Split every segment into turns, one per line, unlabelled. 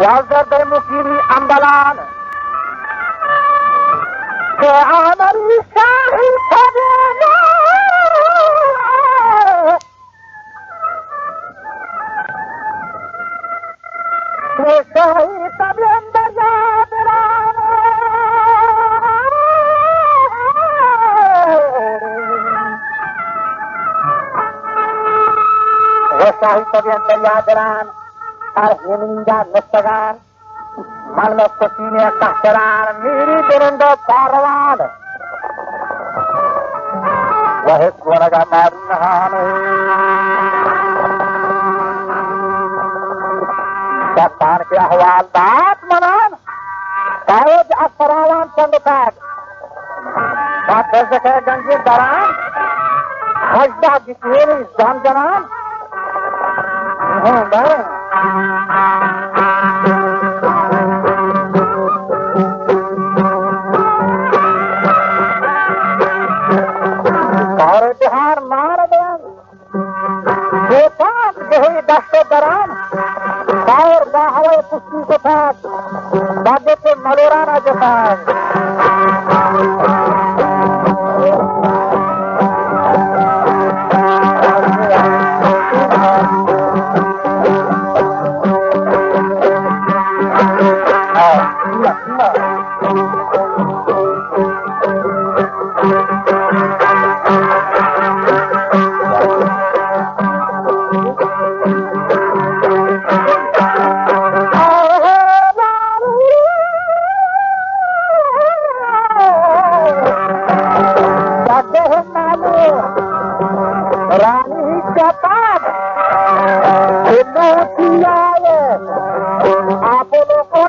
Yazdır da mukiri ambalan Ke amari şahi sabine Ke şahi sabine deryadra Ke şahi sabine deryadran Arhininda nestagan Malmet kutine kahtaran Miri dirindo parwan Wahid wanaga marnahane Dastan ke ahwal daat manan Tawej asfarawan sandukat Baat berzake gangi daran Hajda gitiri zamjanan और बिहार मार दें बेपाक गही दस्ते दरान और बाहर कुश्ती के साथ बागे के मलोराना के साथ रानी का पाप आप लोगों को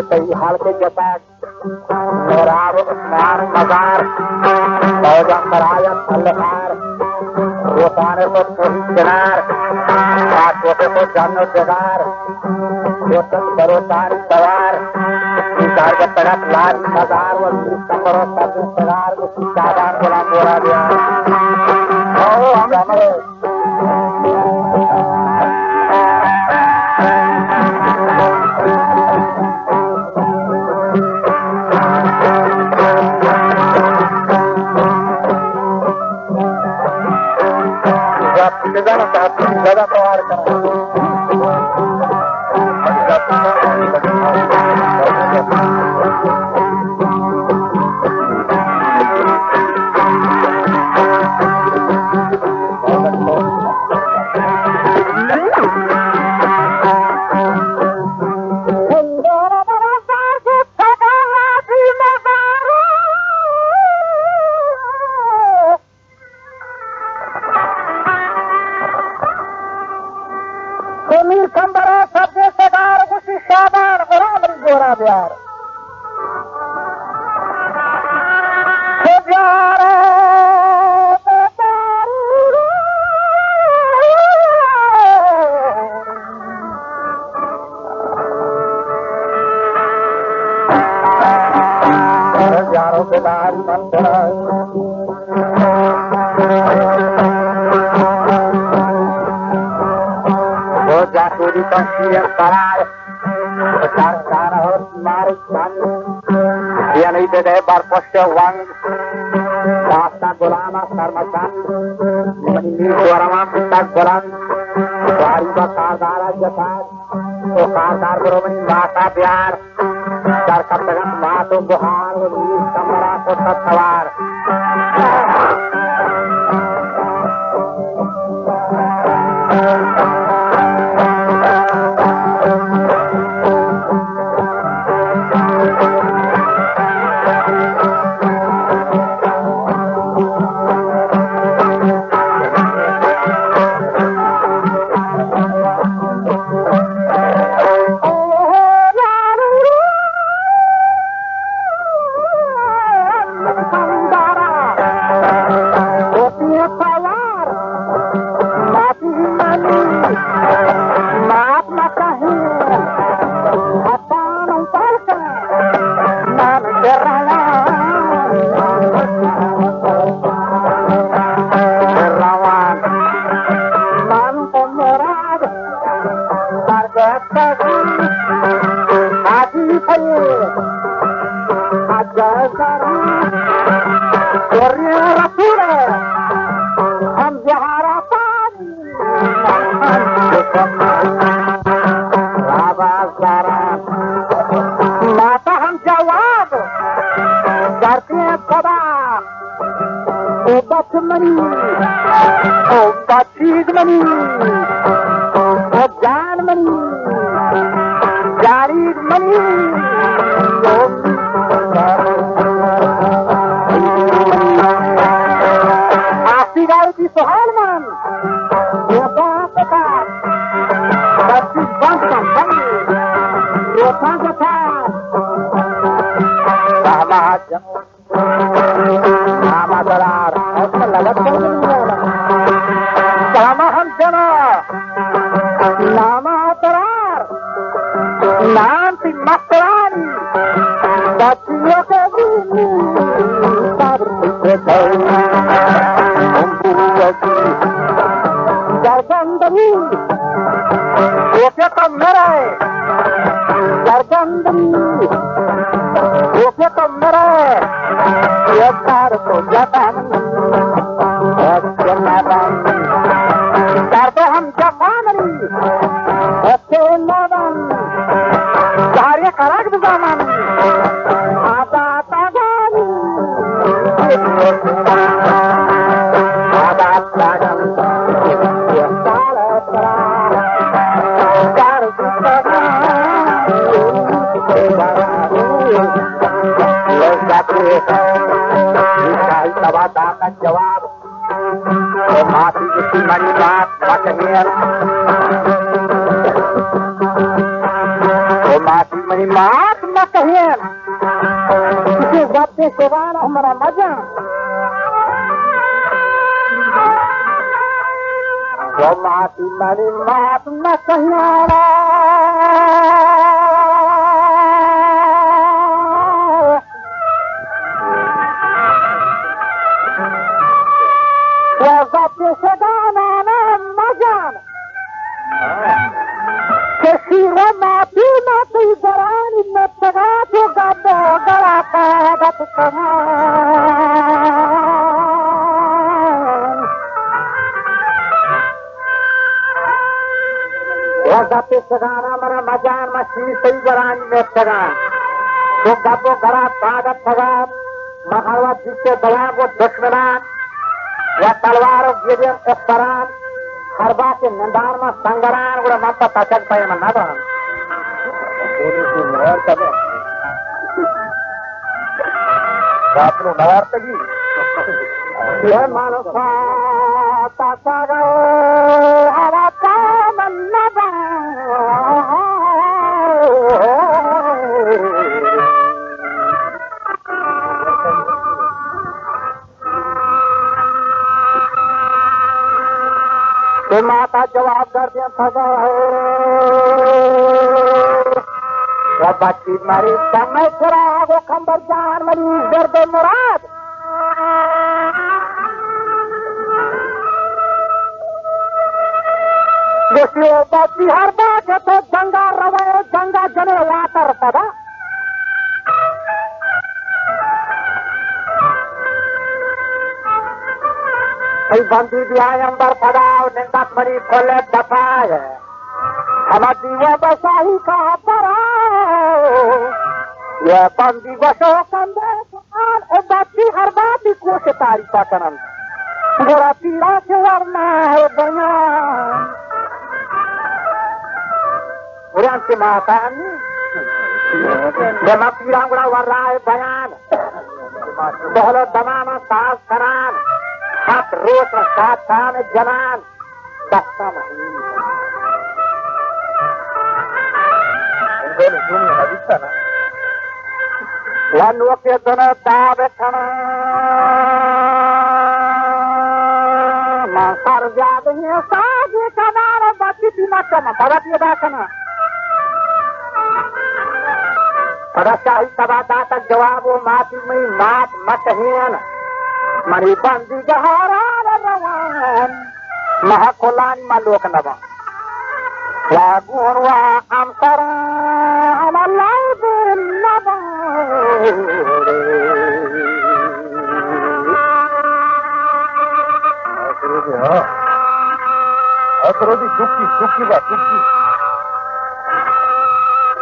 कई हाल के जपाक मेराब स्नान मजार पैजा करायत अल्लाहार रोसाने को पूरी किनार छोटे को जानो जगार जोतन बरोसारी सवार कार का तड़क लाल मजार व कमरों सब सगार को सादार बोला बोला दिया हमारे ज्यादा प्रहार मेरा प्यार जासूरी तंसीर करार cara marik man dia ni de bar poste wang rasta golama sarmasan mani suarama tak golan dari bakadara jasad to kardar beromani mata pyar dar kaptagan mato bohal ni kamara ko sawar तो माता जवाब कर दिया था बच्ची मरी समय चरा वो खंबर जान मरी दर्द मुराद बच्ची हर बात तो गंगा रवे गंगा जने लातर पदा बंदी भी आए अंदर पड़ाव निंदा मरी खोले दफाए हमारी वो बसाही का पड़ा ये बंदी बसो कंधे बच्ची हर बात ही कोश तारीफा करन गोरा पीड़ा के वरना है बयान बुरान से माता जमा पीड़ा गुड़ा वर रहा है बयान बहलो दमाना सास करान हाथ रोज साथ खान जनान दस्ता नहीं वन के दोनों दाव खना सर व्याद साजे कनार बाकी तीना कम भरत ये दाखना शाही सभा तक जवाब माती में मात मत हेन मरी बंदी गहारा रवान महाकोलानी मालोक नवा गुणवा अंतरा नवा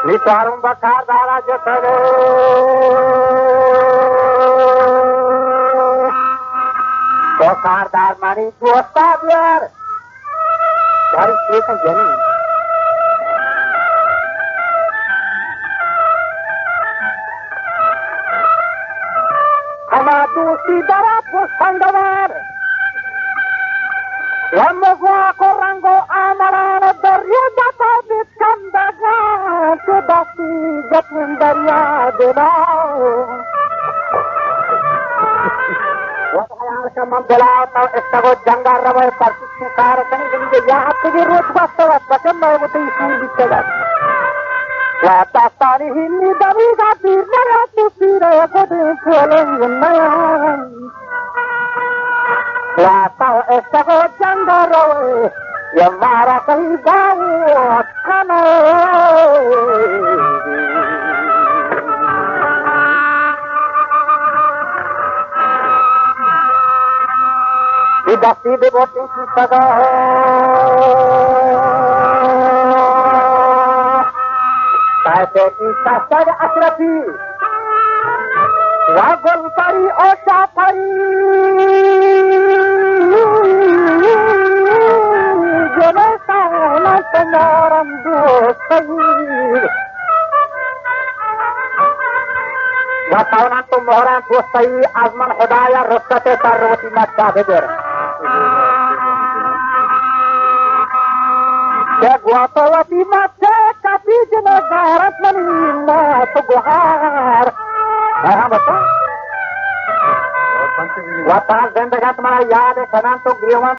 नितारू बखार दारा जो सगे तो कारदार मानी दोस्ता बियार भारी एक जनी हमा दूसरी दरा पुष्पंगवार यमगुआ को रंगो आमरान दरिया जाता बिस्कंदगा तो दासी जतन दरिया देना का मन दिलाता इसको जंगा रवे पर कार कहीं यहाँ तुझे रोज वास्तव वचन मैं वो तो स्कूल बिचेगा वाता सारी हिन्नी दबी का तीर लगा तू तीरे को देखोलेंगे नया वाता इसको जंगा रवे ये मारा कहीं गाँव खाना दस्ती डिवोटी की सदा है पैसे की सस्तर अशरफी वह गुलपरी और शाफरी जो साला संगारम दोस्ती बताना तो मोहरा दोस्ती आजमन खुदाया रुस्ते सर्वती मत भेजर गुआतवती माथे काफी जन भारत मनी मात गुहार बता वता जिंदगी तुम्हारा याद है खना तो